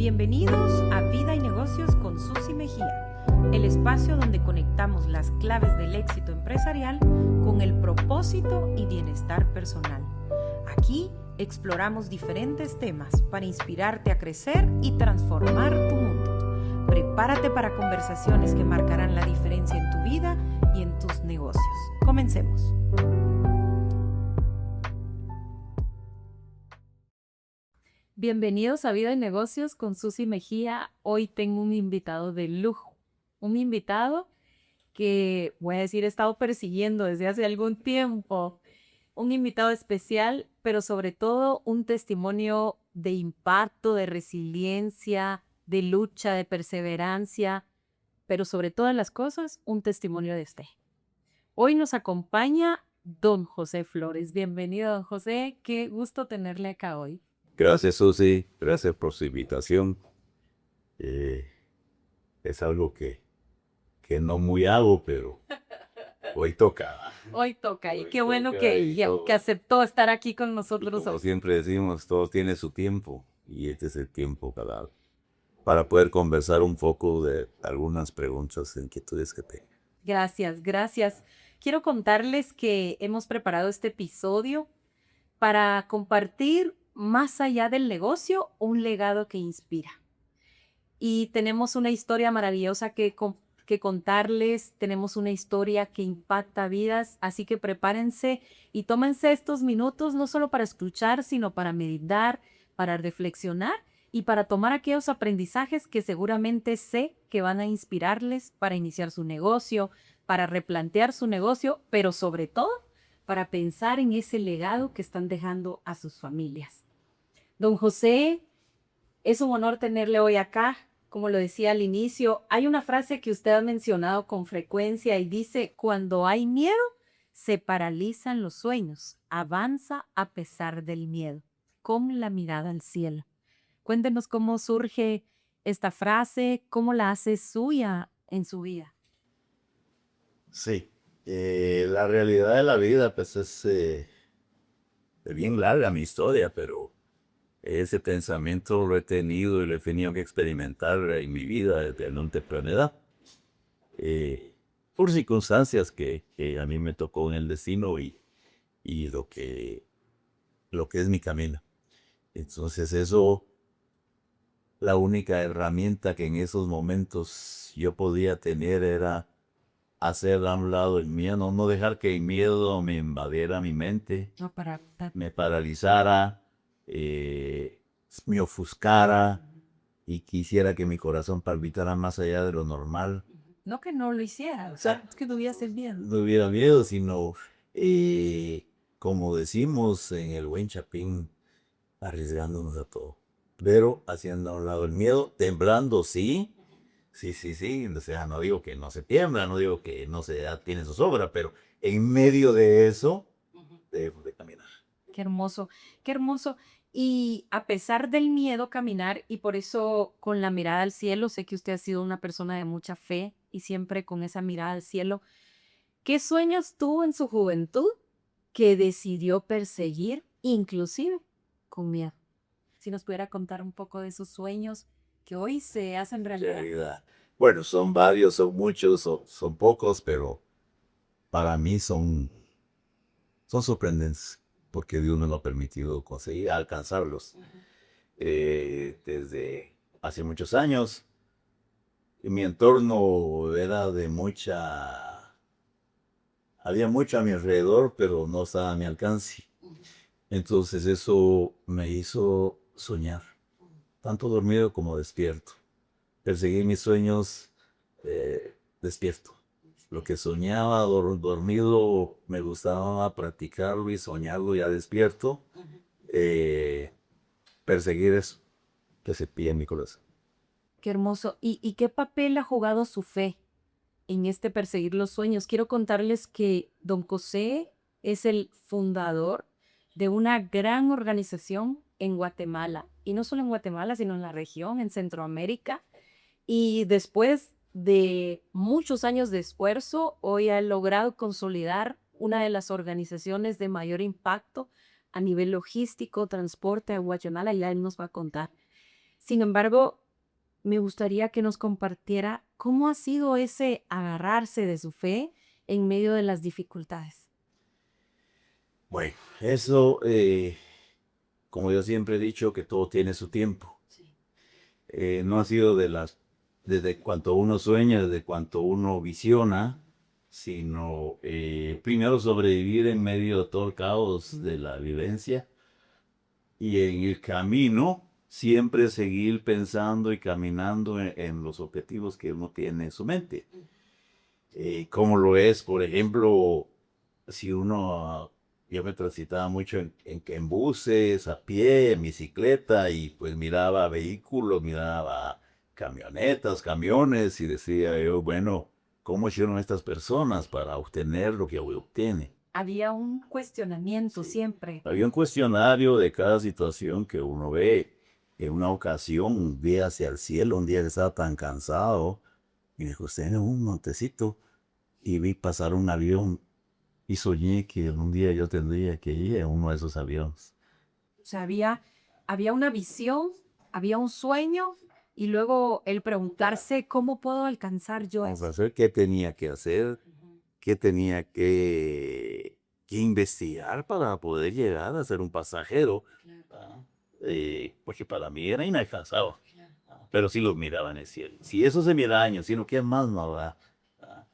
Bienvenidos a Vida y Negocios con Susi Mejía, el espacio donde conectamos las claves del éxito empresarial con el propósito y bienestar personal. Aquí exploramos diferentes temas para inspirarte a crecer y transformar tu mundo. Prepárate para conversaciones que marcarán la diferencia en tu vida y en tus negocios. Comencemos. Bienvenidos a Vida y Negocios con Susi Mejía. Hoy tengo un invitado de lujo, un invitado que, voy a decir, he estado persiguiendo desde hace algún tiempo. Un invitado especial, pero sobre todo un testimonio de impacto, de resiliencia, de lucha, de perseverancia, pero sobre todas las cosas, un testimonio de fe. Hoy nos acompaña don José Flores. Bienvenido, don José. Qué gusto tenerle acá hoy. Gracias, Susi. Gracias por su invitación. Es algo que no muy hago, pero hoy toca. Hoy toca, y Hoy qué bueno toca que, y que todo. aceptó estar aquí con Y nosotros como hoy. siempre decimos, todo tiene su tiempo y este es el tiempo para poder conversar un poco de algunas preguntas e inquietudes que tengo. Gracias, gracias. Quiero contarles que hemos preparado este episodio para compartir, más allá del negocio, un legado que inspira. Y tenemos una historia maravillosa que contarles, tenemos una historia que impacta vidas, así que prepárense y tómense estos minutos no solo para escuchar, sino para meditar, para reflexionar y para tomar aquellos aprendizajes que seguramente sé que van a inspirarles para iniciar su negocio, para replantear su negocio, pero sobre todo para pensar en ese legado que están dejando a sus familias. Don José, es un honor tenerle hoy acá. Como lo decía al inicio, hay una frase que usted ha mencionado con frecuencia y dice: cuando hay miedo, se paralizan los sueños, avanza a pesar del miedo, con la mirada al cielo. Cuéntenos cómo surge esta frase, cómo la hace suya en su vida. Sí, la realidad de la vida pues es bien larga mi historia, pero ese pensamiento lo he tenido y lo he tenido que experimentar en mi vida desde una temprana edad. Por circunstancias que a mí me tocó en el destino y lo que es mi camino. Entonces eso, la única herramienta que en esos momentos yo podía tener era hacer a un lado el miedo, no dejar que el miedo me invadiera mi mente, No, me paralizara, me ofuscara y quisiera que mi corazón palpitara más allá de lo normal. no que no lo hiciera, o sea, es que tuviera miedo. No hubiera miedo, sino, como decimos en el buen Chapín, arriesgándonos a todo. Pero haciendo a un lado el miedo, temblando, sí. Sí. O sea, no digo que no se tiembla, no digo que no se tiene zozobra, pero en medio de eso, debemos de caminar. Qué hermoso, qué hermoso. Y a pesar del miedo caminar, y por eso con la mirada al cielo, sé que usted ha sido una persona de mucha fe y siempre con esa mirada al cielo, ¿qué sueños tuvo en su juventud que decidió perseguir, inclusive con miedo? Si nos pudiera contar un poco de esos sueños que hoy se hacen realidad. Realidad. Bueno, son varios, son muchos, son pocos, pero para mí son sorprendentes, porque Dios me lo ha permitido conseguir alcanzarlos. Desde hace muchos años, mi entorno era de había mucho a mi alrededor, pero no estaba a mi alcance. Entonces eso me hizo soñar, tanto dormido como despierto. Perseguí mis sueños despierto. Lo que soñaba dormido me gustaba practicarlo y soñarlo ya despierto. Perseguir eso que se pide en mi corazón. Qué hermoso. ¿Y qué papel ha jugado su fe en este perseguir los sueños? Quiero contarles que don José es el fundador de una gran organización en Guatemala, y no solo en Guatemala, sino en la región, en Centroamérica. Y después de muchos años de esfuerzo, hoy ha logrado consolidar una de las organizaciones de mayor impacto a nivel logístico, transporte a Guatemala, y ya él nos va a contar. Sin embargo, me gustaría que nos compartiera cómo ha sido ese agarrarse de su fe en medio de las dificultades. Bueno, eso, como yo siempre he dicho, que todo tiene su tiempo. Sí. No ha sido desde cuanto uno sueña, desde cuanto uno visiona, sino primero sobrevivir en medio de todo el caos de la vivencia y en el camino siempre seguir pensando y caminando en los objetivos que uno tiene en su mente. Como lo es, por ejemplo, si uno, yo me transitaba mucho en buses, a pie, en bicicleta, y pues miraba vehículos, miraba camionetas, camiones, y decía yo, bueno, ¿cómo hicieron estas personas para obtener lo que hoy obtienen? Había un cuestionamiento Sí. siempre. Había un cuestionario de cada situación que uno ve. En una ocasión vi hacia el cielo, un día que estaba tan cansado, y dijo, usted en un montecito, y vi pasar un avión y soñé que un día yo tendría que ir en uno de esos aviones. O sea, había una visión, había un sueño y luego el preguntarse cómo puedo alcanzar yo Vamos a eso. ver qué tenía que hacer, Ujú. qué tenía que investigar para poder llegar a ser un pasajero. Claro, ¿Ah? Porque para mí era inalcanzable, claro. pero sí lo miraba en el cielo. Si eso se mira años, sino que más no da.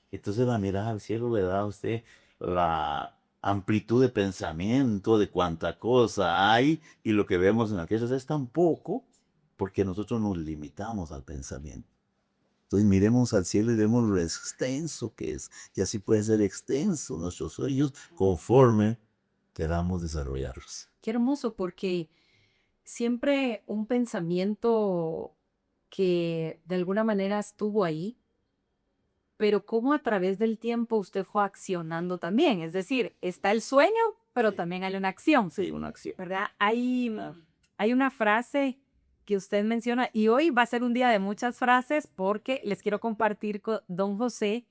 Entonces la mirada al cielo le da a usted la amplitud de pensamiento de cuánta cosa hay y lo que vemos en aquellas es tan poco porque nosotros nos limitamos al pensamiento. Entonces miremos al cielo y vemos lo extenso que es y así puede ser extenso nuestros sueños conforme queramos desarrollarlos. Qué hermoso, porque siempre un pensamiento que de alguna manera estuvo ahí, pero cómo a través del tiempo usted fue accionando también. Es decir, está el sueño, pero Sí. también hay una acción, Sí, una acción. ¿verdad? Hay una frase que usted menciona y hoy va a ser un día de muchas frases porque les quiero compartir con don José,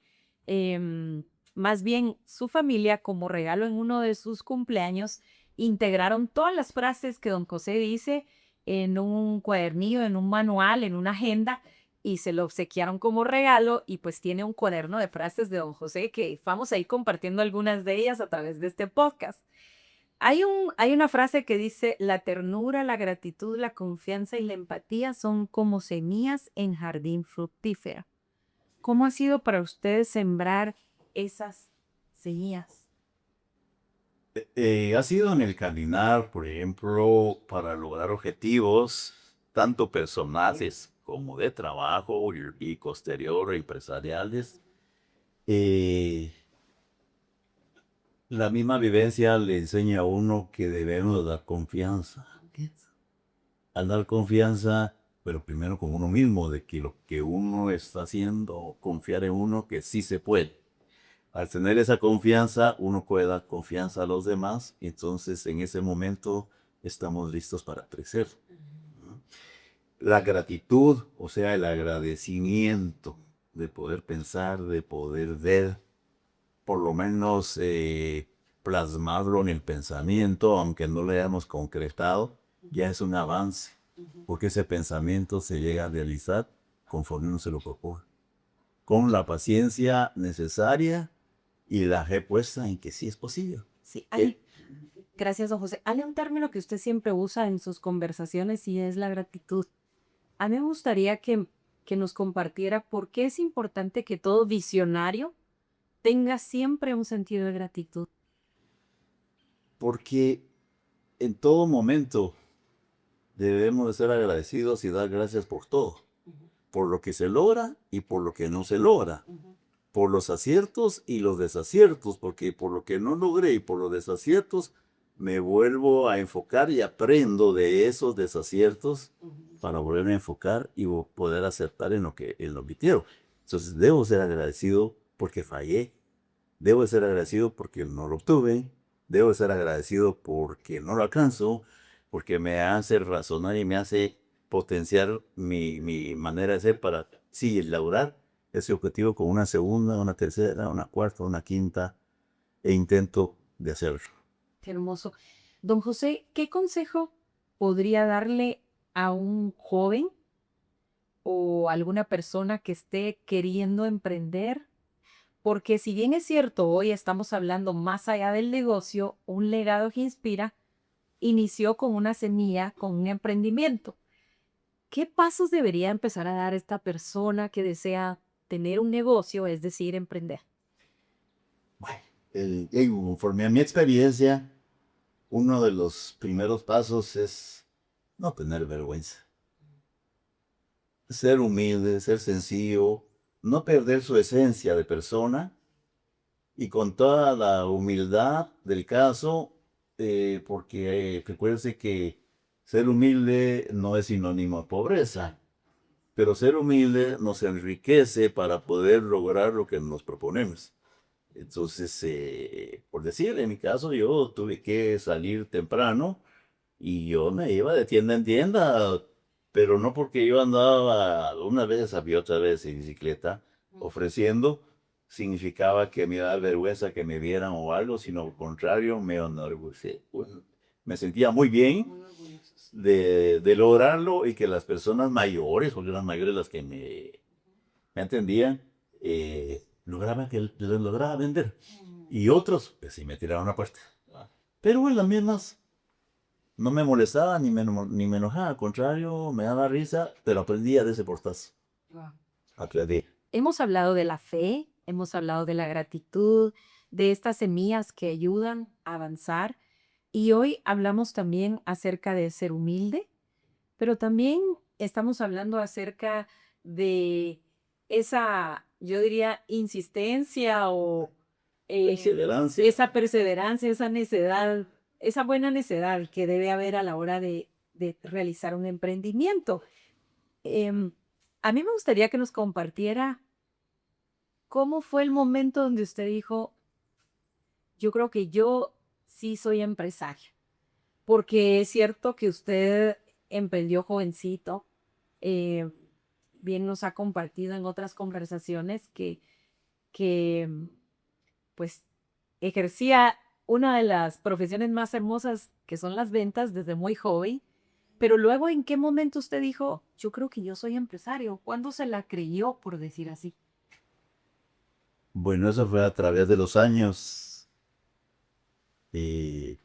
em, más bien su familia como regalo en uno de sus cumpleaños, integraron todas las frases que don José dice en un cuadernillo, en un manual, en una agenda y se lo obsequiaron como regalo y pues tiene un cuaderno de frases de don José que vamos a ir compartiendo algunas de ellas a través de este podcast. Hay una frase que dice, la ternura, la gratitud, la confianza y la empatía son como semillas en jardín fructífero. ¿Cómo ha sido para ustedes sembrar esas semillas? Ha sido en el caminar, por ejemplo, para lograr objetivos, tanto personales como de trabajo y posterior empresariales. Eh, la misma vivencia le enseña a uno que debemos dar confianza. Al dar confianza, pero primero con uno mismo, de que lo que uno está haciendo, confiar en uno que sí se puede. Al tener esa confianza, uno puede dar confianza a los demás, y entonces en ese momento estamos listos para crecer. La gratitud, o sea, el agradecimiento de poder pensar, de poder ver, por lo menos plasmarlo en el pensamiento, aunque no lo hayamos concretado, ya es un avance, porque ese pensamiento se llega a realizar conforme uno se lo propone, con la paciencia necesaria y la fe puesta en que sí es posible. Sí, ¿Qué? gracias, don José. Hay un término que usted siempre usa en sus conversaciones y es la gratitud. A mí me gustaría que nos compartiera por qué es importante que todo visionario tenga siempre un sentido de gratitud. Porque en todo momento debemos de ser agradecidos y dar gracias por todo, por lo que se logra y por lo que no se logra, por los aciertos y los desaciertos, porque por lo que no logré y por los desaciertos me vuelvo a enfocar y aprendo de esos desaciertos para volverme a enfocar y poder acertar en lo que quiero. Entonces debo ser agradecido porque fallé, debo ser agradecido porque no lo obtuve, debo ser agradecido porque no lo alcanzo, porque me hace razonar y me hace potenciar mi manera de ser para, sí, lograr ese objetivo con una segunda, una tercera, una cuarta, una quinta, e intento de hacerlo. Qué hermoso. Don José, ¿qué consejo podría darle a un joven o alguna persona que esté queriendo emprender? Porque si bien es cierto, hoy estamos hablando más allá del negocio, un legado que inspira inició con una semilla, con un emprendimiento. ¿Qué pasos debería empezar a dar esta persona que desea tener un negocio, es decir, emprender? Bueno, conforme a mi experiencia, uno de los primeros pasos es no tener vergüenza. Ser humilde, ser sencillo, no perder su esencia de persona y con toda la humildad del caso, porque recuerde que ser humilde no es sinónimo de pobreza, pero ser humilde nos enriquece para poder lograr lo que nos proponemos. Entonces, por decir, en mi caso, yo tuve que salir temprano y yo me iba de tienda en tienda, pero no porque yo andaba una vez, había otra vez en bicicleta ofreciendo, significaba que me daba vergüenza que me vieran o algo, sino al contrario, me enorgullecía. Bueno, me sentía muy bien de lograrlo y que las personas mayores, porque eran mayores las que me entendían, lograban que les lograba vender. Y otros, pues sí me tiraron a puerta. Pero en las mismas no me molestaba ni me enojaba, al contrario, me daba risa, pero aprendía de ese portazo. Wow. Aprendí. Hemos hablado de la fe, hemos hablado de la gratitud, de estas semillas que ayudan a avanzar. Y hoy hablamos también acerca de ser humilde, pero también estamos hablando acerca de esa, yo diría, insistencia o Perseverancia. esa perseverancia, esa necedad, esa buena necedad que debe haber a la hora de realizar un emprendimiento. Em, a mí me gustaría que nos compartiera cómo fue el momento donde usted dijo, yo creo que yo sí soy empresaria, porque es cierto que usted emprendió jovencito, eh, bien nos ha compartido en otras conversaciones que pues ejercía una de las profesiones más hermosas que son las ventas desde muy joven, pero luego ¿en qué momento usted dijo, yo creo que yo soy empresario? ¿Cuándo se la creyó, por decir así? Bueno, eso fue a través de los años, eh,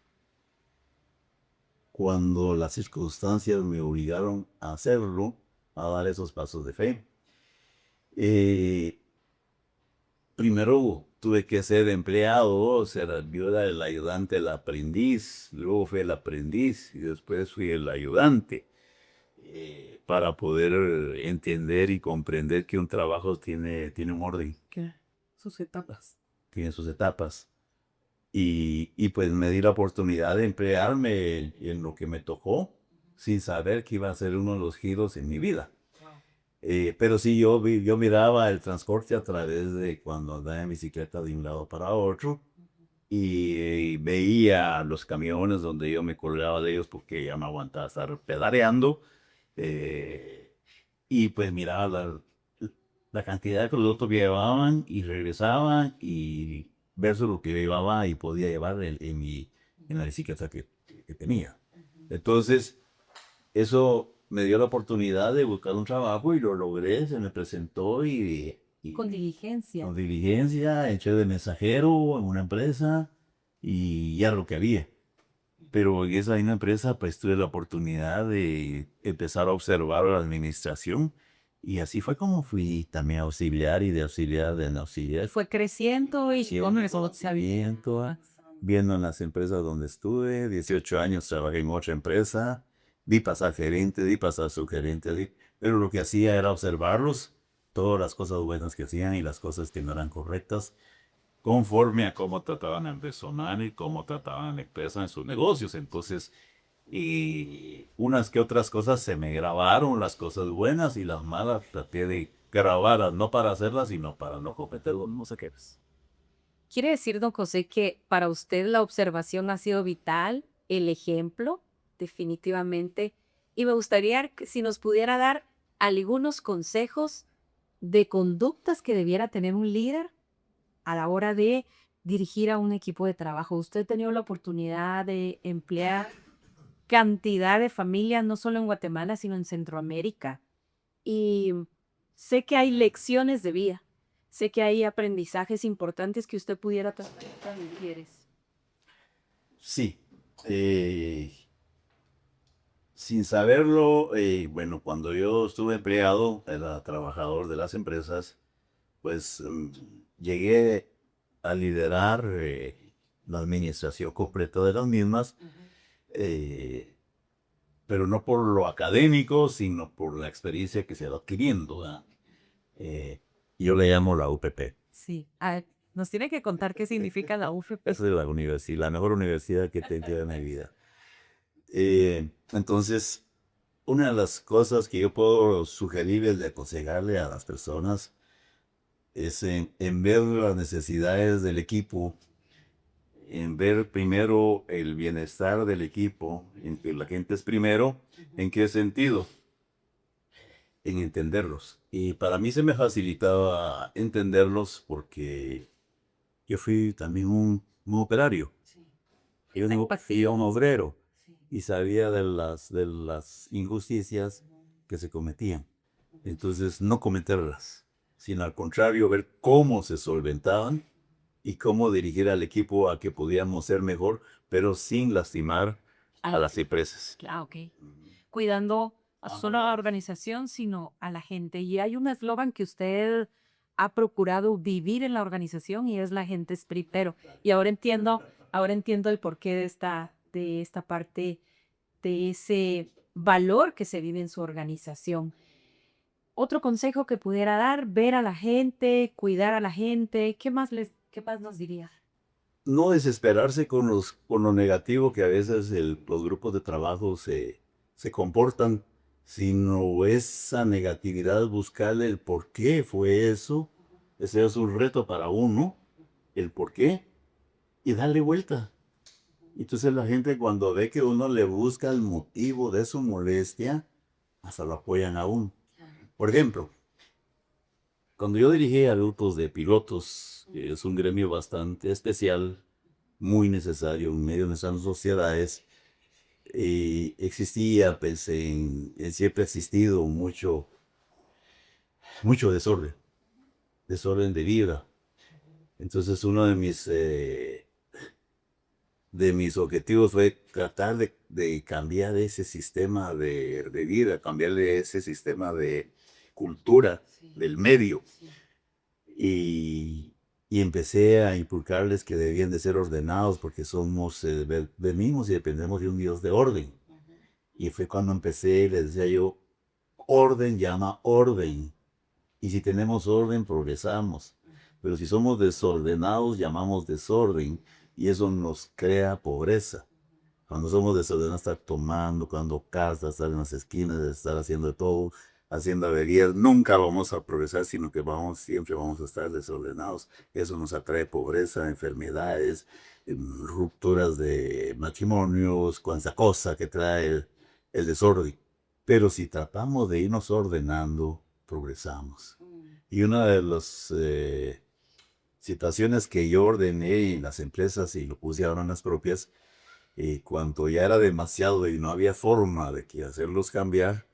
cuando las circunstancias me obligaron a hacerlo, a dar esos pasos de fe. Eh, Primero tuve que ser empleado, ser la viuda, el ayudante, el aprendiz, luego fui el aprendiz y después fui el ayudante, para poder entender y comprender que un trabajo tiene un orden, ¿Qué? Sus etapas. tiene sus etapas. Y pues me di la oportunidad de emplearme en lo que me tocó, sin saber que iba a ser uno de los giros en mi vida. Pero sí, yo miraba el transporte a través de cuando andaba en bicicleta de un lado para otro y veía los camiones donde yo me colgaba de ellos porque ya me aguantaba estar pedaleando. eh, y pues miraba la cantidad de productos que llevaban y regresaban y versus lo que llevaba y podía llevar en la bicicleta que tenía. Entonces, eso me dio la oportunidad de buscar un trabajo y lo logré, se me presentó Con diligencia. con diligencia, eché de mensajero en una empresa y ya lo que había. Pero en esa misma empresa pues tuve la oportunidad de empezar a observar la administración y así fue como fui también auxiliar y de auxiliar en auxiliar. Fue creciendo y Sí, con un el conocimiento, viendo en las empresas donde estuve, 18 años trabajé en otra empresa, vi pasar gerente, vi pasar subgerente, pero lo que hacía era observarlos, todas las cosas buenas que hacían y las cosas que no eran correctas, conforme a cómo trataban al personal y cómo trataban a la empresa en sus negocios. Entonces, y unas que otras cosas se me grabaron, las cosas buenas y las malas traté de grabarlas, no para hacerlas, sino para no cometer los mismos errores. Quiere decir, don José, que para usted la observación ha sido vital, el ejemplo, definitivamente. Y me gustaría que si nos pudiera dar algunos consejos de conductas que debiera tener un líder a la hora de dirigir a un equipo de trabajo. ¿Usted ha tenido la oportunidad de emplear cantidad de familias, no solo en Guatemala, sino en Centroamérica. Y sé que hay lecciones de vida, sé que hay aprendizajes importantes que usted pudiera transmitir a las mujeres. Sí, sin saberlo, bueno, cuando yo estuve empleado, era trabajador de las empresas, pues llegué a liderar la administración completa de las mismas, eh, pero no por lo académico, sino por la experiencia que se va adquiriendo, ¿verdad? Yo le llamo la UPP. Sí, nos tiene que contar qué significa la UFP. Esa es la universidad, la mejor universidad que he tenido en mi vida. Entonces, una de las cosas que yo puedo sugerirles de aconsejarle a las personas es en ver las necesidades del equipo, en ver primero el bienestar del equipo, en que la gente es primero. ¿En qué sentido? En entenderlos. Y para mí se me facilitaba entenderlos porque yo fui también un operario, y un obrero, y sabía de las injusticias que se cometían. Entonces, no cometerlas, sino al contrario, ver cómo se solventaban y cómo dirigir al equipo a que podíamos ser mejor, pero sin lastimar a las empresas. Ah, ok. Cuidando a solo a la organización, sino a la gente. Y hay un eslogan que usted ha procurado vivir en la organización y es la gente es primero. Y ahora entiendo el porqué de esta parte, de ese valor que se vive en su organización. Otro consejo que pudiera dar, ver a la gente, cuidar a la gente, qué más nos diría? No desesperarse con lo negativo que a veces los grupos de trabajo se comportan, sino esa negatividad, buscarle el por qué fue eso. Ese es un reto para uno, el por qué, y darle vuelta. Entonces la gente, cuando ve que uno le busca el motivo de su molestia, hasta lo apoyan aún. Por ejemplo, cuando yo dirigí a grupos de pilotos, que es un gremio bastante especial, muy necesario en medio de nuestras sociedades, existía, pues, siempre ha existido mucho desorden de vida. Entonces uno de mis objetivos fue tratar de cambiar ese sistema de vida, cambiarle ese sistema de cultura del medio. Y empecé a inculcarles que debían de ser ordenados porque venimos y dependemos de un Dios de orden. Y fue cuando empecé, les decía yo, orden llama orden. Y si tenemos orden, progresamos. Pero si somos desordenados, llamamos desorden. Y eso nos crea pobreza. Cuando somos desordenados, estar tomando, cuando casas, estar en las esquinas, estar haciendo de todo, haciendo averías, nunca vamos a progresar, sino que siempre vamos a estar desordenados. Eso nos atrae pobreza, enfermedades, rupturas de matrimonios, cuanta cosa que trae el desorden. Pero si tratamos de irnos ordenando, progresamos. Y una de las situaciones que yo ordené en las empresas y lo puse ahora en las propias, cuando ya era demasiado y no había forma de que hacerlos cambiar,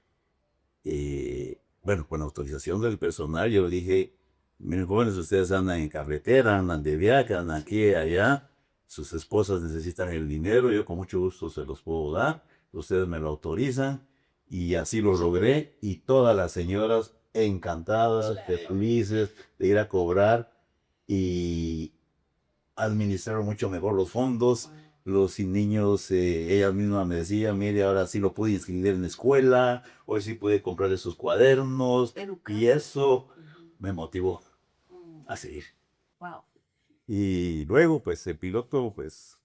bueno, con autorización del personal, yo dije, miren jóvenes, ustedes andan en carretera, andan de viaje, andan aquí y allá, sus esposas necesitan el dinero, yo con mucho gusto se los puedo dar, ustedes me lo autorizan, y así lo logré, y todas las señoras encantadas, felices de ir a cobrar, y administraron mucho mejor los fondos. Los niños, ella misma me decía, mire, ahora sí lo pude inscribir en la escuela, hoy sí pude comprar esos cuadernos, y eso me motivó a seguir. Wow. Y luego, pues, el piloto, pues,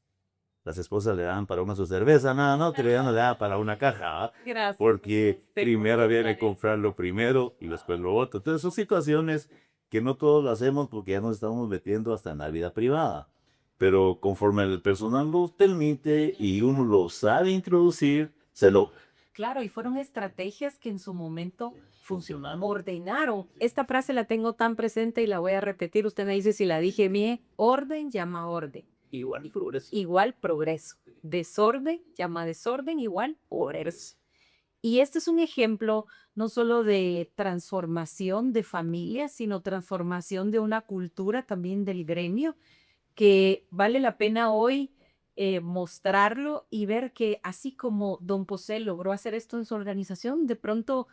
las esposas le dan para una su cerveza, nada, no, que le dan para una caja, ¿ah? Gracias. Porque primero viene a comprarlo primero y después lo otro. Entonces, son situaciones que no todos lo hacemos porque ya nos estamos metiendo hasta en la vida privada. Pero conforme el personal lo permite y uno lo sabe introducir, Claro, y fueron estrategias que en su momento funcionaron, ordenaron. Esta frase la tengo tan presente y la voy a repetir. Usted me dice si la dije bien. Orden llama orden. igual progreso. Igual progreso. desorden, llama desorden igual orders. Y este es un ejemplo no solo de transformación de familia, sino transformación de una cultura también del gremio, que vale la pena hoy mostrarlo y ver que así como don José logró hacer esto en su organización, de pronto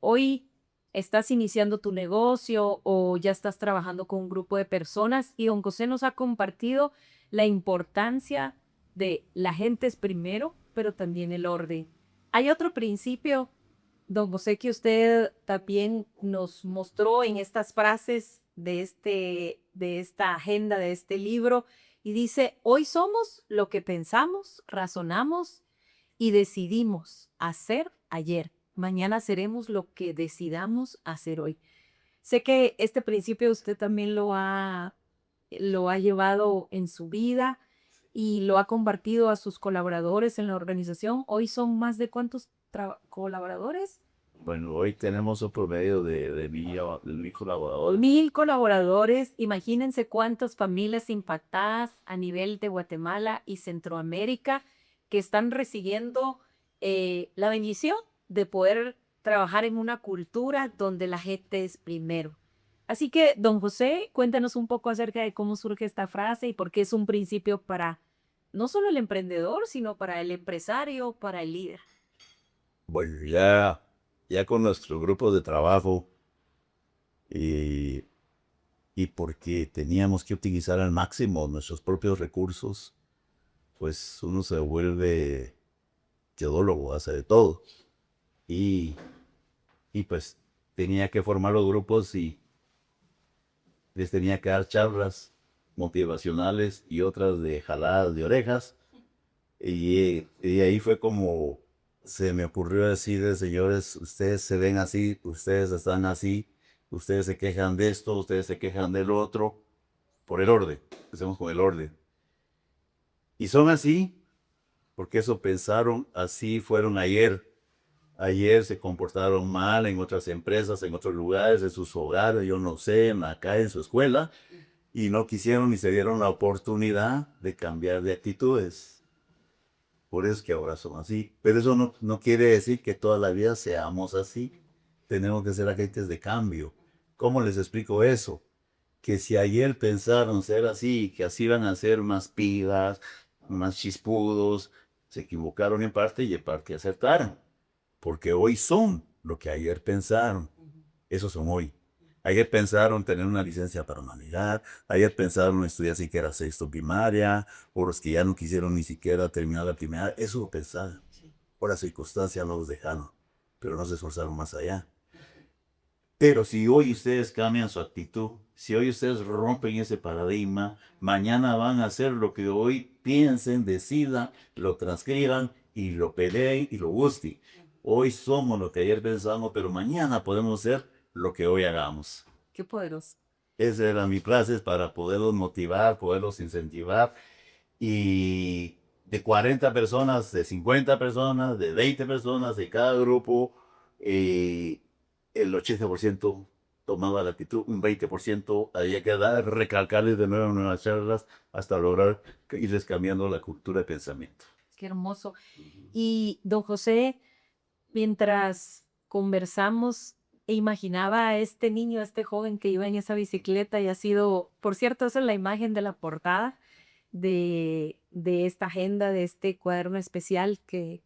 hoy estás iniciando tu negocio o ya estás trabajando con un grupo de personas y don José nos ha compartido la importancia de la gente es primero, pero también el orden. Hay otro principio, don José, que usted también nos mostró en estas frases de esta agenda, de este libro, y dice, hoy somos lo que pensamos, razonamos y decidimos hacer ayer. Mañana seremos lo que decidamos hacer hoy. Sé que este principio usted también lo ha llevado en su vida y lo ha compartido a sus colaboradores en la organización. Hoy son más de ¿cuántos colaboradores? Bueno, hoy tenemos un promedio de 1,000 colaboradores. 1000 colaboradores. Imagínense cuántas familias impactadas a nivel de Guatemala y Centroamérica que están recibiendo la bendición de poder trabajar en una cultura donde la gente es primero. Así que, don José, cuéntanos un poco acerca de cómo surge esta frase y por qué es un principio para no solo el emprendedor, sino para el empresario, para el líder. Bueno, ya con nuestro grupo de trabajo y, y porque teníamos que utilizar al máximo nuestros propios recursos, pues uno se vuelve teodólogo, hace de todo. Y pues tenía que formar los grupos y les tenía que dar charlas motivacionales y otras de jaladas de orejas. Y ahí fue como se me ocurrió decirles, señores, ustedes se ven así, ustedes están así, ustedes se quejan de esto, ustedes se quejan del otro, por el orden, empecemos con el orden. Y son así, porque eso pensaron, así fueron ayer. Ayer se comportaron mal en otras empresas, en otros lugares, en sus hogares, yo no sé, acá en su escuela, y no quisieron ni se dieron la oportunidad de cambiar de actitudes. Por eso es que ahora son así. Pero eso no quiere decir que toda la vida seamos así. Tenemos que ser agentes de cambio. ¿Cómo les explico eso? Que si ayer pensaron ser así, que así iban a ser más pilas, más chispudos, se equivocaron en parte y en parte acertaron. Porque hoy son lo que ayer pensaron. Esos son hoy. Ayer pensaron tener una licencia para humanidad, ayer pensaron estudiar siquiera sexto primaria, o los que ya no quisieron ni siquiera terminar la primaria, eso lo pensaron. Por las circunstancias no los dejaron, pero no se esforzaron más allá. Pero si hoy ustedes cambian su actitud, si hoy ustedes rompen ese paradigma, mañana van a hacer lo que hoy piensen, decidan, lo transcriban y lo peleen y lo busquen. Hoy somos lo que ayer pensamos, pero mañana podemos ser lo que hoy hagamos. Qué poderoso. Esa era mi frase para poderlos motivar, poderlos incentivar. Y de 40 personas, de 50 personas, de 20 personas de cada grupo, el 80% tomaba la actitud, un 20% había que recalcarles de nuevo en nuevas charlas hasta lograr irles cambiando la cultura de pensamiento. Qué hermoso. Y don José, mientras conversamos, e imaginaba a este niño, a este joven que iba en esa bicicleta y ha sido, por cierto, esa es la imagen de la portada de esta agenda, de este cuaderno especial que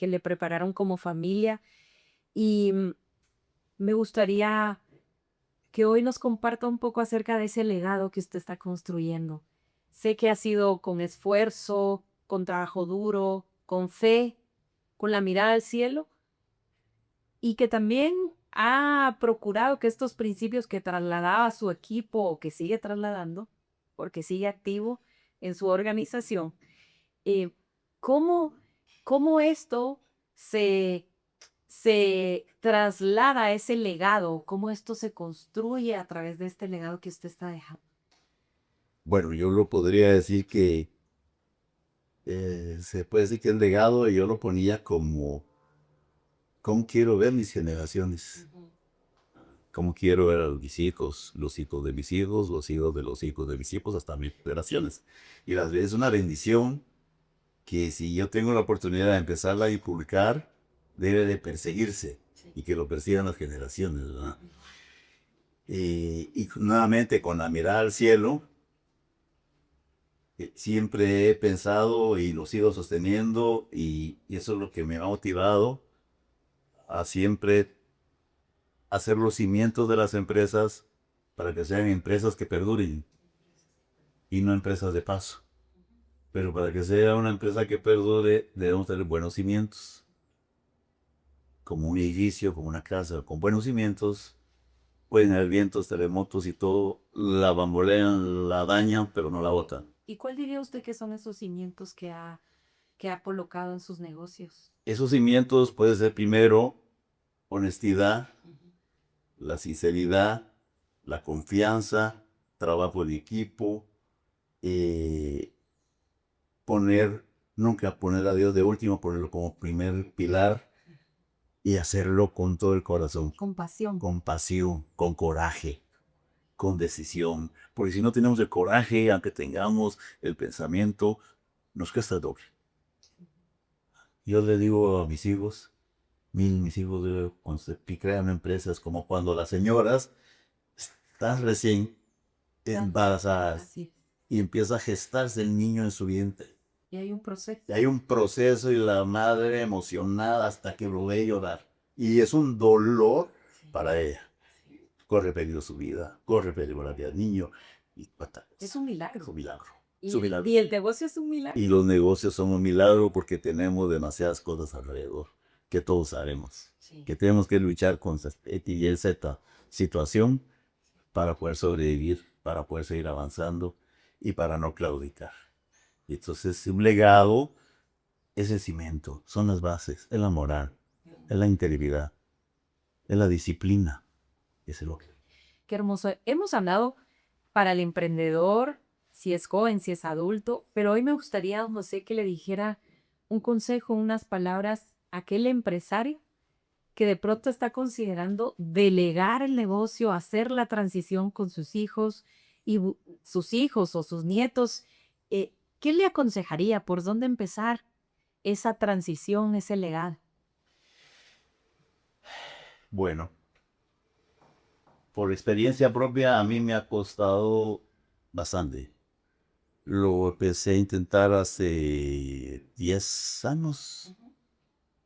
le prepararon como familia. Y me gustaría que hoy nos comparta un poco acerca de ese legado que usted está construyendo. Sé que ha sido con esfuerzo, con trabajo duro, con fe, con la mirada al cielo, y que también ha procurado que estos principios que trasladaba a su equipo o que sigue trasladando, porque sigue activo en su organización, ¿cómo esto se traslada a ese legado? ¿Cómo esto se construye a través de este legado que usted está dejando? Bueno, yo lo podría decir que se puede decir que el legado yo lo ponía como cómo quiero ver mis generaciones, cómo quiero ver a mis hijos, los hijos de mis hijos, los hijos de los hijos de mis hijos, hasta mis generaciones. Y las veces es una bendición que si yo tengo la oportunidad de empezarla a inculcar, debe de perseguirse y que lo persigan las generaciones, ¿verdad? Y nuevamente con la mirada al cielo, siempre he pensado y lo sigo sosteniendo y eso es lo que me ha motivado a siempre hacer los cimientos de las empresas para que sean empresas que perduren y no empresas de paso. Pero para que sea una empresa que perdure, debemos tener buenos cimientos. Como un edificio, como una casa, con buenos cimientos, pueden haber vientos, terremotos y todo, la bambolean, la dañan, pero no la botan. ¿Y cuál diría usted que son esos cimientos que ha colocado en sus negocios? Esos cimientos pueden ser primero honestidad, la sinceridad, la confianza, trabajo en equipo, eh, nunca poner a Dios de último, ponerlo como primer pilar y hacerlo con todo el corazón, Compasión. con pasión, con coraje, con decisión. Porque si no tenemos el coraje, aunque tengamos el pensamiento, nos cuesta doble. Yo le digo a mis hijos, mis hijos, cuando se crean empresas, como cuando las señoras están recién embarazadas Así es. y empieza a gestarse el niño en su vientre. Y hay un proceso. Y hay un proceso y la madre emocionada hasta que lo ve llorar. Y es un dolor para ella. Corre peligro su vida, corre peligro la vida del niño. Y Es un milagro. es un milagro. Y, Es un milagro. y el negocio es un milagro. Y los negocios son un milagro porque tenemos demasiadas cosas alrededor que todos sabemos. Sí. Que tenemos que luchar con X y Z situación para poder sobrevivir, para poder seguir avanzando y para no claudicar. Y entonces un legado es el cimiento, son las bases, es la moral, es la integridad, es la disciplina, es lo que... Qué hermoso. Hemos hablado para el emprendedor, si es joven, si es adulto, pero hoy me gustaría, don José, que le dijera un consejo, unas palabras a aquel empresario que de pronto está considerando delegar el negocio, hacer la transición con sus hijos y sus hijos o sus nietos. ¿Qué le aconsejaría? ¿Por dónde empezar esa transición, ese legado? Bueno, por experiencia propia a mí me ha costado bastante. Lo empecé a intentar hace 10 años,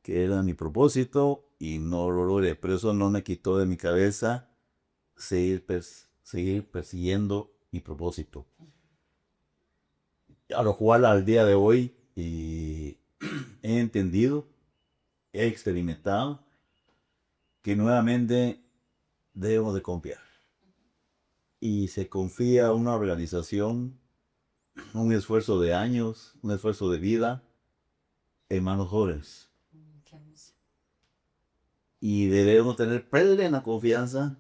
que era mi propósito, y no lo logré. Pero eso no me quitó de mi cabeza seguir persiguiendo mi propósito. A lo cual al día de hoy he entendido, he experimentado que nuevamente debemos de confiar. Y se confía a una organización, un esfuerzo de años, un esfuerzo de vida en manos jóvenes. Y debemos tener plena confianza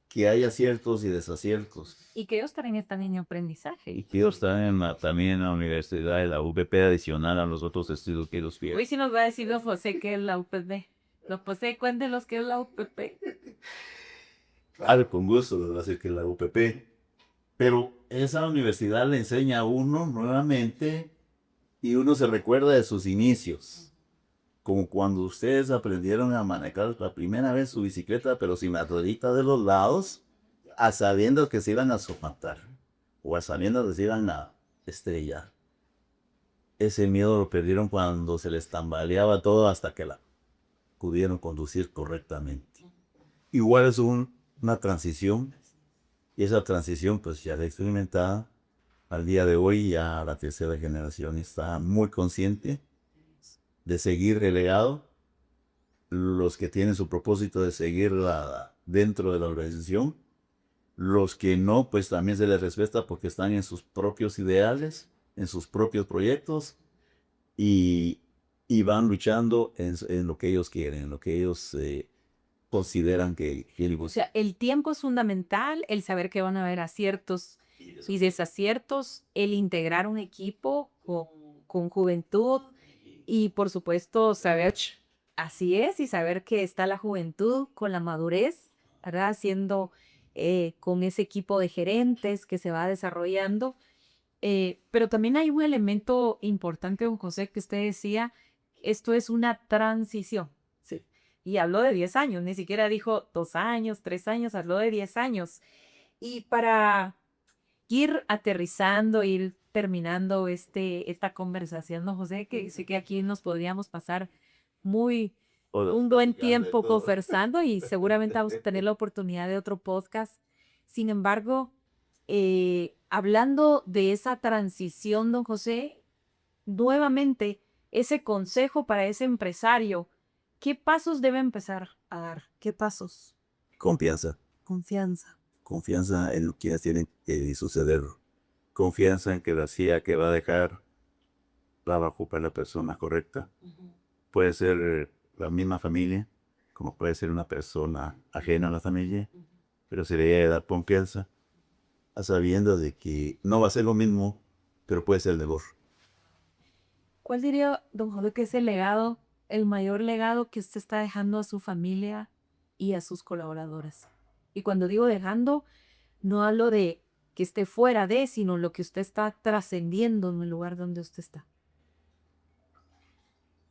que hay aciertos y desaciertos. Y que ellos también están en aprendizaje. Y que ellos están también en la universidad de la UPP adicional a los otros estudios que ellos pierden. Hoy sí nos va a decir don José qué es la UPP. Don José, cuéntenos qué es la UPP. Claro, con gusto les voy a decir que es la UPP. Pero esa universidad le enseña a uno nuevamente y uno se recuerda de sus inicios. Como cuando ustedes aprendieron a manejar la primera vez su bicicleta, pero sin la ruedita de los lados, a sabiendo que se iban a somatar o a sabiendo que se iban a estrellar. Ese miedo lo perdieron cuando se les tambaleaba todo hasta que la pudieron conducir correctamente. Igual es una transición, y esa transición pues ya la experimentada. Al día de hoy ya la tercera generación está muy consciente de seguir el legado. Los que tienen su propósito de seguirla dentro de la organización, los que no, pues también se les respeta porque están en sus propios ideales, en sus propios proyectos y van luchando en lo que ellos quieren, en lo que ellos consideran que quieren. O sea, el tiempo es fundamental, el saber que van a haber aciertos y desaciertos, el integrar un equipo con juventud y por supuesto saber, así es, y saber que está la juventud con la madurez, ¿verdad? Haciendo con ese equipo de gerentes que se va desarrollando Pero también hay un elemento importante, don José, que usted decía, esto es una transición. Sí. Y habló de 10 años, ni siquiera dijo 2 años, 3 años, habló de 10 años. Y para ir aterrizando, ir terminando esta conversación, don José, que sé que aquí nos podríamos pasar muy un buen tiempo conversando y seguramente vamos a tener la oportunidad de otro podcast. Sin embargo, hablando de esa transición, don José, nuevamente, ese consejo para ese empresario, ¿qué pasos debe empezar a dar? ¿Qué pasos? Confianza. Confianza. Confianza en lo que ya tiene que suceder. Confianza en que la CIA que va a dejar la va a ocupar la persona correcta. Puede ser la misma familia, como puede ser una persona ajena a la familia, pero se le debe dar confianza a sabiendas de que no va a ser lo mismo, pero puede ser mejor. ¿Cuál diría, don José, que es el legado, el mayor legado que usted está dejando a su familia y a sus colaboradores? Y cuando digo dejando, no hablo de que esté fuera de, sino lo que usted está trascendiendo en el lugar donde usted está.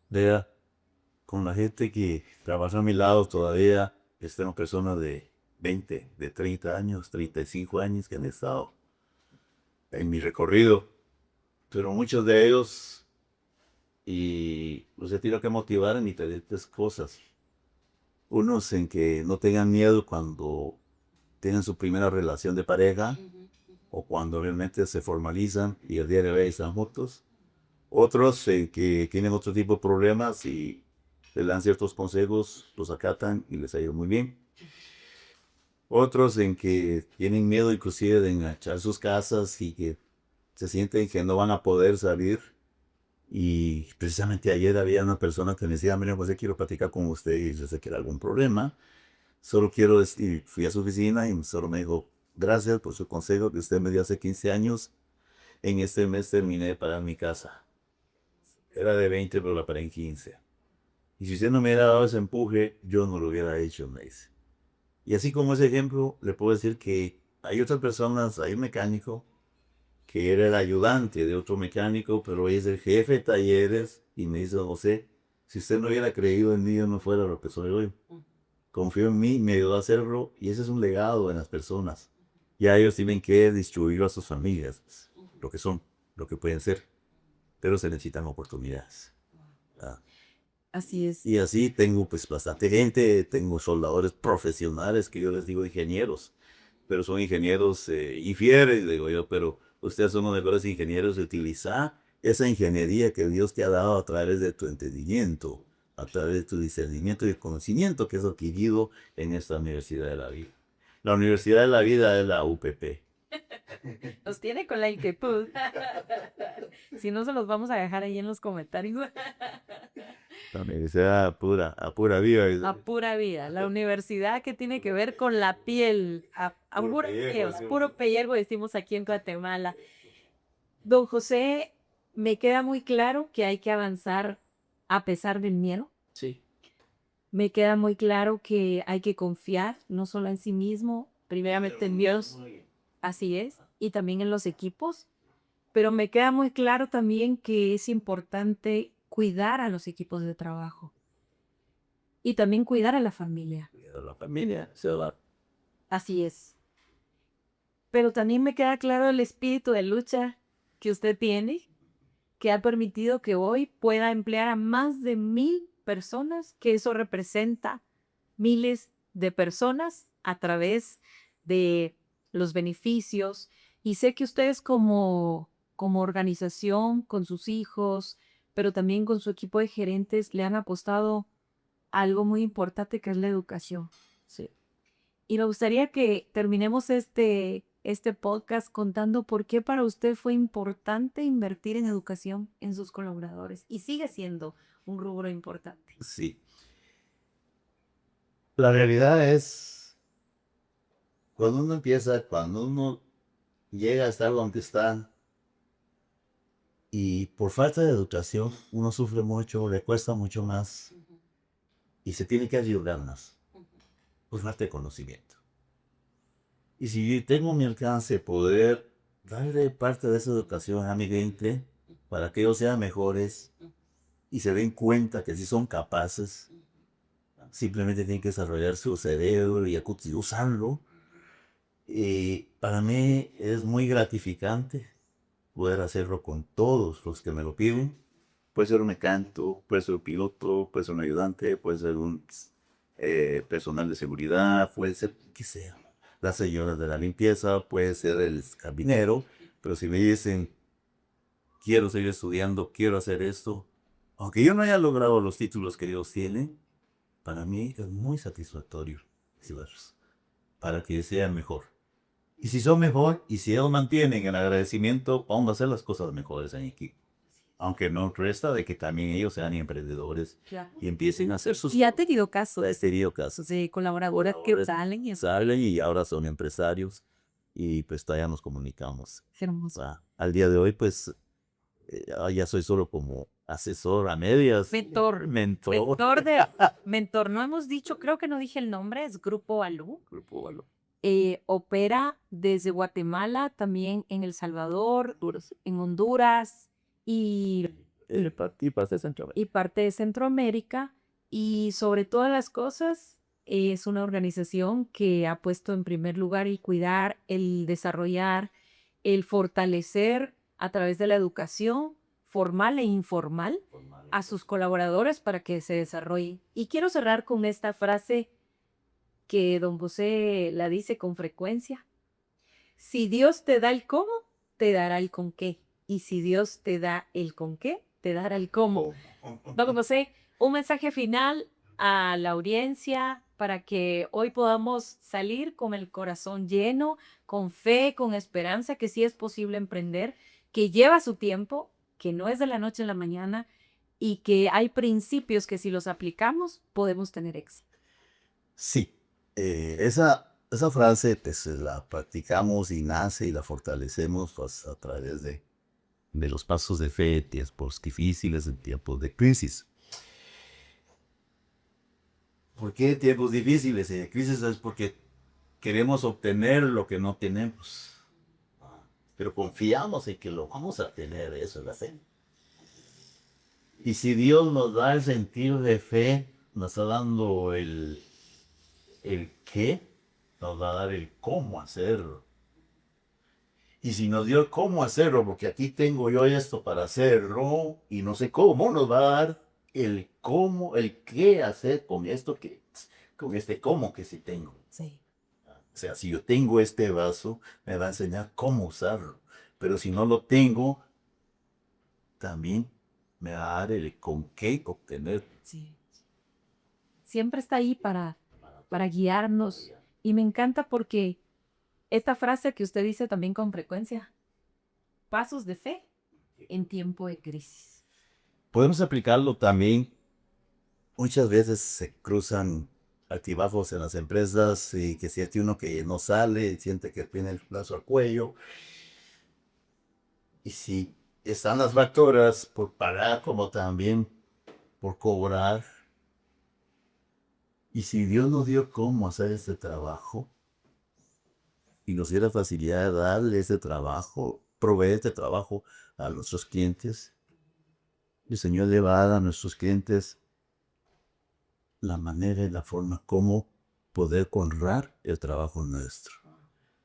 Vea, con la gente que trabaja a mi lado todavía, tengo personas de 20, de 30 años, 35 años que han estado en mi recorrido, pero muchos de ellos, y los he tenido que motivar en diferentes cosas. Unos en que no tengan miedo cuando tienen su primera relación de pareja o cuando realmente se formalizan y el día de hoy están juntos. Otros en que tienen otro tipo de problemas y les dan ciertos consejos, los acatan y les ha ido muy bien. Otros en que tienen miedo inclusive de enganchar sus casas y que se sienten que no van a poder salir. Y precisamente ayer había una persona que me decía, mire, José, quiero platicar con usted y yo sé que era algún problema. Solo quiero decir, fui a su oficina y solo me dijo, gracias por su consejo que usted me dio hace 15 años. En este mes terminé de pagar mi casa. Era de 20, pero la pagué en 15. Y si usted no me hubiera dado ese empuje, yo no lo hubiera hecho, me dice. Y así como ese ejemplo, le puedo decir que hay otras personas, hay un mecánico que era el ayudante de otro mecánico, pero hoy es el jefe de talleres y me dice, José, si usted no hubiera creído en mí, yo no fuera lo que soy hoy. Confió en mí, me ayudó a hacerlo y ese es un legado en las personas. Ya ellos tienen que distribuirlo a sus familias, lo que son, lo que pueden ser, pero se necesitan oportunidades. ¿Ah? Así es. Y así tengo pues bastante gente, tengo soldadores profesionales que yo les digo ingenieros, pero son ingenieros infieles, digo yo, pero ustedes son los mejores ingenieros de utilizar esa ingeniería que Dios te ha dado a través de tu entendimiento, a través de tu discernimiento y el conocimiento que has adquirido en esta Universidad de la Vida. La Universidad de la Vida es la UPP. Nos tiene con la inquietud. Si no, se los vamos a dejar ahí en los comentarios. La Universidad a pura vida. A pura vida. La universidad que tiene que ver con la piel. A Puro puro pellejo, pellejo, decimos. puro pellejo, decimos aquí en Guatemala. Don José, me queda muy claro que hay que avanzar a pesar del miedo. Sí. Me queda muy claro que hay que confiar no solo en sí mismo, primeramente en Dios, así es, y también en los equipos. Pero me queda muy claro también que es importante cuidar a los equipos de trabajo y también cuidar a la familia. La familia se va. Así es. Pero también me queda claro el espíritu de lucha que usted tiene, que ha permitido que hoy pueda emplear a más de 1000 personas, que eso representa miles de personas a través de los beneficios. Y sé que ustedes como organización, con sus hijos, pero también con su equipo de gerentes, le han apostado a algo muy importante que es la educación. Sí. Y me gustaría que terminemos este podcast contando por qué para usted fue importante invertir en educación en sus colaboradores y sigue siendo un rubro importante. Sí. La realidad es, cuando uno llega a estar donde está y por falta de educación uno sufre mucho, le cuesta mucho más y se tiene que ayudar más por falta de conocimiento. Y si tengo a mi alcance poder darle parte de esa educación a mi gente para que ellos sean mejores y se den cuenta que si son capaces, simplemente tienen que desarrollar su cerebro y usarlo. Y para mí es muy gratificante poder hacerlo con todos los que me lo piden. Puede ser un mecánico, puede ser un piloto, puede ser un ayudante, puede ser un personal de seguridad, puede ser que sea. Las señoras de la limpieza, puede ser el cabinero, pero si me dicen, quiero seguir estudiando, quiero hacer esto, aunque yo no haya logrado los títulos que ellos tienen, para mí es muy satisfactorio ayudarlos para que sean mejor. Y si son mejor, y si ellos mantienen el agradecimiento, vamos a hacer las cosas mejores en equipo. Aunque no resta de que también ellos sean emprendedores y empiecen a hacer sus... Y ha tenido casos He tenido casos. de colaboradoras que salen y Salen y ahora son empresarios y pues todavía nos comunicamos. es hermoso. Al día de hoy pues ya soy solo como asesor a medias. Mentor. Mentor. Mentor, no hemos dicho, creo que no dije el nombre, es Grupo Alú. Grupo Valor. Opera desde Guatemala, también en El Salvador, en Honduras y Y parte de Centroamérica. y parte de Centroamérica. Y sobre todas las cosas, es una organización que ha puesto en primer lugar el cuidar, el desarrollar, el fortalecer a través de la educación formal e informal a sus colaboradores para que se desarrollen. Y quiero cerrar con esta frase que don José la dice con frecuencia. Si Dios te da el cómo, te dará el con qué. Y si Dios te da el con qué, te dará el cómo. Don José, un mensaje final a la audiencia para que hoy podamos salir con el corazón lleno, con fe, con esperanza, que sí es posible emprender, que lleva su tiempo, que no es de la noche a la mañana y que hay principios que si los aplicamos podemos tener éxito. Sí, esa frase pues, la practicamos y nace y la fortalecemos pues, a través de los pasos de fe, en tiempos difíciles, en tiempos de crisis. ¿Por qué tiempos difíciles y de crisis? Es porque queremos obtener lo que no tenemos. Pero confiamos en que lo vamos a tener, eso es la fe. Y si Dios nos da el sentido de fe, nos está dando el qué, nos va a dar el cómo hacerlo. Y si nos dio el cómo hacerlo, porque aquí tengo yo esto para hacerlo, y no sé cómo, nos va a dar el cómo, el qué hacer con esto con este cómo que sí tengo. Sí. O sea, si yo tengo este vaso, me va a enseñar cómo usarlo. Pero si no lo tengo, también me va a dar el con qué obtener. Sí. Siempre está ahí para guiarnos. Y me encanta porque esta frase que usted dice también con frecuencia, pasos de fe en tiempo de crisis. Podemos aplicarlo también. Muchas veces se cruzan altibajos en las empresas y que siente uno que no sale, siente que tiene el brazo al cuello. Y si están las facturas por pagar como también por cobrar. Y si Dios nos dio cómo hacer este trabajo y nos dio la facilidad de darle ese trabajo, proveer este trabajo a nuestros clientes, el Señor le va a dar a nuestros clientes la manera y la forma como poder honrar el trabajo nuestro.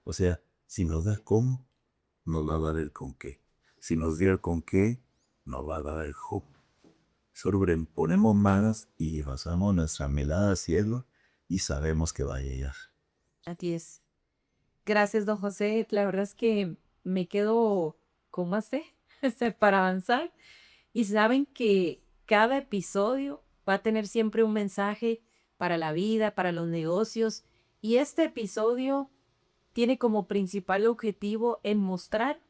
O sea, si nos da cómo, nos va a dar el con qué. Si nos dio el con qué, nos va a dar el cómo. Sobreponemos manos y pasamos nuestra mirada al cielo y sabemos que va a llegar. Así es. Gracias, don José. La verdad es que me quedo con más fe para avanzar. Y saben que cada episodio va a tener siempre un mensaje para la vida, para los negocios. Y este episodio tiene como principal objetivo en mostrar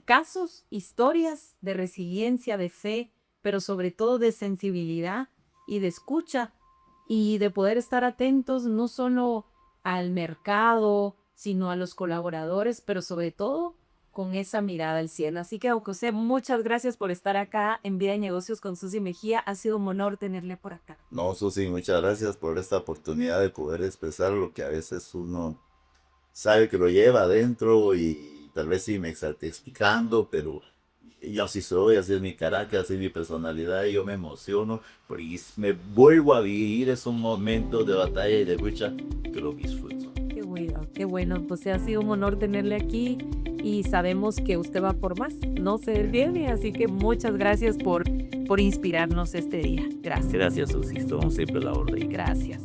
casos, historias de resiliencia, de fe, pero sobre todo de sensibilidad y de escucha y de poder estar atentos no solo al mercado, sino a los colaboradores, pero sobre todo con esa mirada al cielo. Así que, don José, muchas gracias por estar acá en Vida y Negocios con Susi Mejía. Ha sido un honor tenerle por acá. No, Susi, muchas gracias por esta oportunidad de poder expresar lo que a veces uno sabe que lo lleva adentro y tal vez sí me exalté explicando, pero yo así soy, así es mi carácter, así es mi personalidad, y yo me emociono, porque me vuelvo a vivir esos momentos de batalla y de lucha que lo disfruto. Qué bueno, pues ha sido un honor tenerle aquí y sabemos que usted va por más, no se detiene, así que muchas gracias por inspirarnos este día. Gracias. Gracias, Susi, estamos siempre a la orden. Gracias.